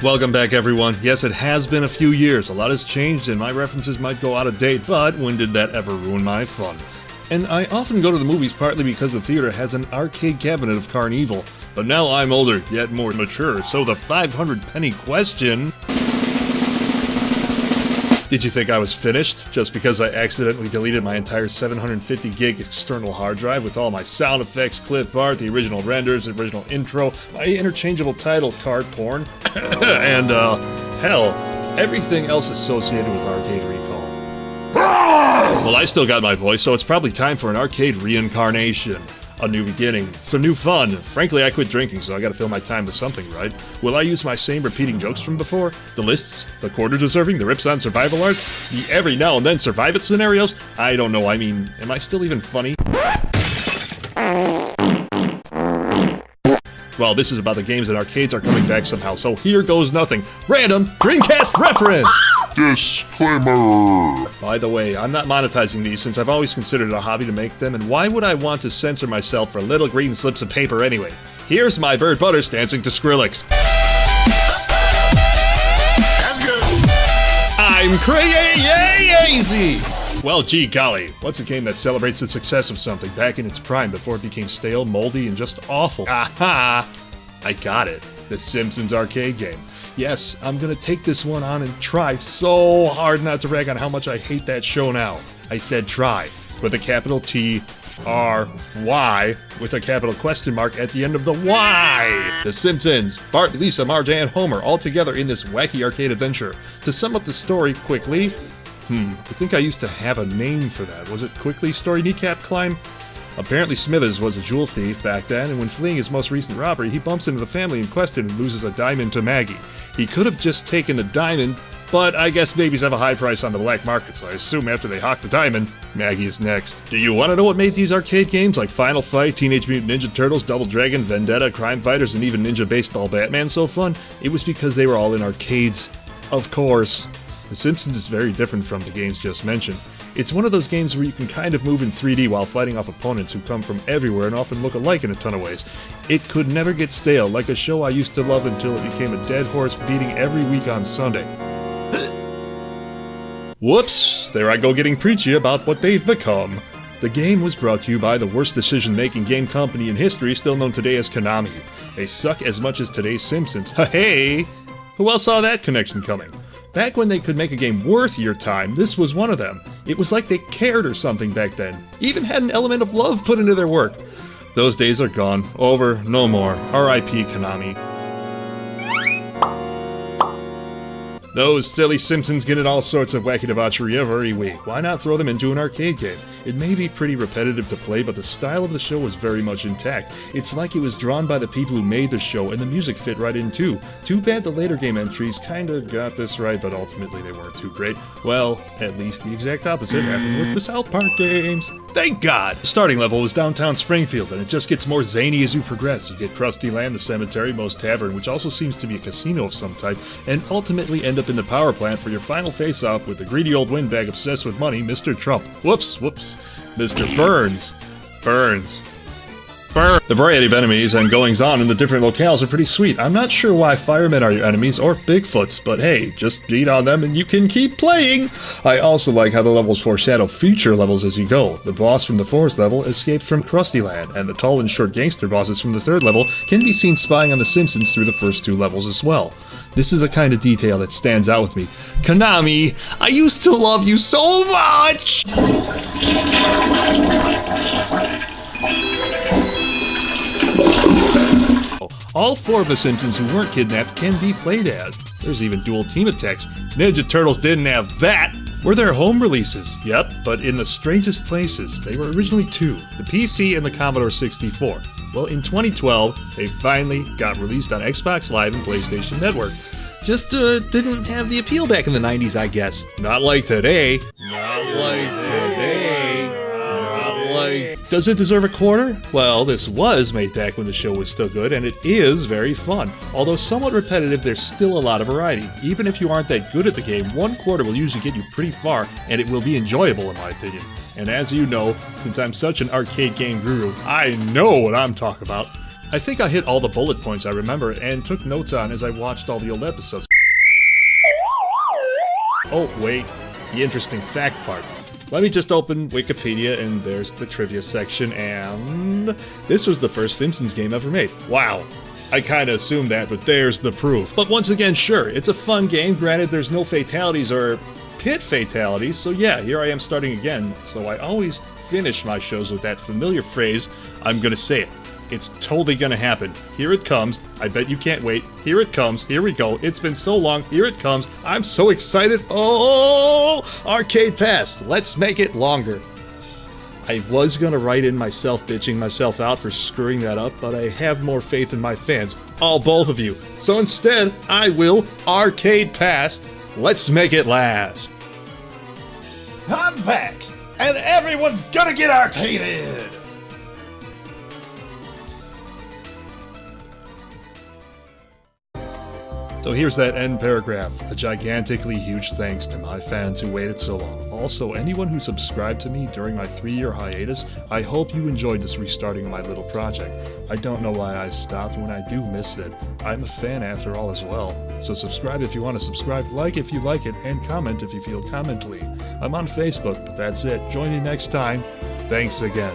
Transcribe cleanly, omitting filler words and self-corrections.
Welcome back, everyone. Yes, it has been a few years. A lot has changed and my references might go out of date, but when did that ever ruin my fun? And I often go to the movies partly because the theater has an arcade cabinet of Carnival. But now I'm older, yet more mature, so the 500-penny question... Did you think I was finished? Just because I accidentally deleted my entire 750-gig external hard drive with all my sound effects, clip art, the original renders, the original intro, my interchangeable title card porn, and, hell, everything else associated with Arcade Recall. Well, I still got my voice, so it's probably time for an arcade reincarnation. A new beginning, some new fun. Frankly, I quit drinking, so I gotta fill my time with something, right? Will I use my same repeating jokes from before? The lists? The quarter-deserving? The rips on survival arts? The every now and then survive-it scenarios? I don't know, I mean, am I still even funny? Well, this is about the games that arcades are coming back somehow, so here goes nothing. Random Dreamcast reference! Disclaimer! By the way, I'm not monetizing these since I've always considered it a hobby to make them, and why would I want to censor myself for little green slips of paper anyway? Here's my bird Butters dancing to Skrillex. That's good! I'm crazy! Well, gee golly, what's a game that celebrates the success of something back in its prime before it became stale, moldy, and just awful? Aha! I got it. The Simpsons arcade game. Yes, I'm gonna take this one on and try so hard not to rag on how much I hate that show now. I said try, with a capital T-R-Y, with a capital question mark at the end of the Y. The Simpsons, Bart, Lisa, Marge, and Homer, all together in this wacky arcade adventure. To sum up the story quickly, I think I used to have a name for that. Was it Quickly Story Kneecap Climb? Apparently Smithers was a jewel thief back then, and when fleeing his most recent robbery, he bumps into the family in question and loses a diamond to Maggie. He could have just taken the diamond, but I guess babies have a high price on the black market, so I assume after they hawk the diamond, Maggie is next. Do you want to know what made these arcade games like Final Fight, Teenage Mutant Ninja Turtles, Double Dragon, Vendetta, Crime Fighters, and even Ninja Baseball Batman so fun? It was because they were all in arcades. Of course. The Simpsons is very different from the games just mentioned. It's one of those games where you can kind of move in 3D while fighting off opponents who come from everywhere and often look alike in a ton of ways. It could never get stale, like a show I used to love until it became a dead horse beating every week on Sunday. Whoops, there I go getting preachy about what they've become. The game was brought to you by the worst decision-making game company in history, still known today as Konami. They suck as much as today's Simpsons. Hey! Who else saw that connection coming? Back when they could make a game worth your time, this was one of them. It was like they cared or something back then. Even had an element of love put into their work. Those days are gone. Over. No more. R.I.P. Konami. Those silly Simpsons get in all sorts of wacky debauchery every week. Why not throw them into an arcade game? It may be pretty repetitive to play, but the style of the show was very much intact. It's like it was drawn by the people who made the show, and the music fit right in too. Too bad the later game entries kinda got this right, but ultimately they weren't too great. Well, at least the exact opposite happened with the South Park games. Thank God! The starting level was downtown Springfield, and it just gets more zany as you progress. You get Krusty Land, the cemetery, Moe's Tavern, which also seems to be a casino of some type, and ultimately end up in the power plant for your final face-off with the greedy old windbag obsessed with money, Mr. Trump. Whoops. Mr. Burns. The variety of enemies and goings-on in the different locales are pretty sweet. I'm not sure why firemen are your enemies or Bigfoots, but hey, just beat on them and you can keep playing! I also like how the levels foreshadow future levels as you go. The boss from the 4th level escaped from Krusty Land, and the tall and short gangster bosses from the 3rd level can be seen spying on the Simpsons through the first 2 levels as well. This is a kind of detail that stands out with me. Konami, I used to love you so much! All 4 of the Simpsons who weren't kidnapped can be played as. There's even dual team attacks. Ninja Turtles didn't have that! Were there home releases? Yep, but in the strangest places. They were originally 2, the PC and the Commodore 64. Well, in 2012, they finally got released on Xbox Live and PlayStation Network. Just didn't have the appeal back in the 90s, I guess. Not like today. Does it deserve a quarter? Well, this was made back when the show was still good, and it is very fun. Although somewhat repetitive, there's still a lot of variety. Even if you aren't that good at the game, 1 quarter will usually get you pretty far, and it will be enjoyable in my opinion. And as you know, since I'm such an arcade game guru, I know what I'm talking about. I think I hit all the bullet points I remember and took notes on as I watched all the old episodes. Oh, wait, the interesting fact part. Let me just open Wikipedia, and there's the trivia section, and this was the first Simpsons game ever made. Wow. I kinda assumed that, but there's the proof. But once again, sure, it's a fun game. Granted, there's no fatalities or pit fatalities, so yeah, here I am starting again. So I always finish my shows with that familiar phrase, I'm gonna say it. It's totally gonna happen. Here it comes. I bet you can't wait. Here it comes. Here we go. It's been so long. Here it comes. I'm so excited. Oh, Arcade Pass. Let's make it longer. I was gonna write in myself bitching myself out for screwing that up, but I have more faith in my fans. Both of you. So instead, I will Arcade Pass. Let's make it last. I'm back, and everyone's gonna get arcaded. So here's that end paragraph. A gigantically huge thanks to my fans who waited so long. Also, anyone who subscribed to me during my 3-year hiatus, I hope you enjoyed this restarting of my little project. I don't know why I stopped when I do miss it. I'm a fan after all as well. So subscribe if you want to subscribe, like if you like it, and comment if you feel commently. I'm on Facebook, but that's it. Join me next time. Thanks again.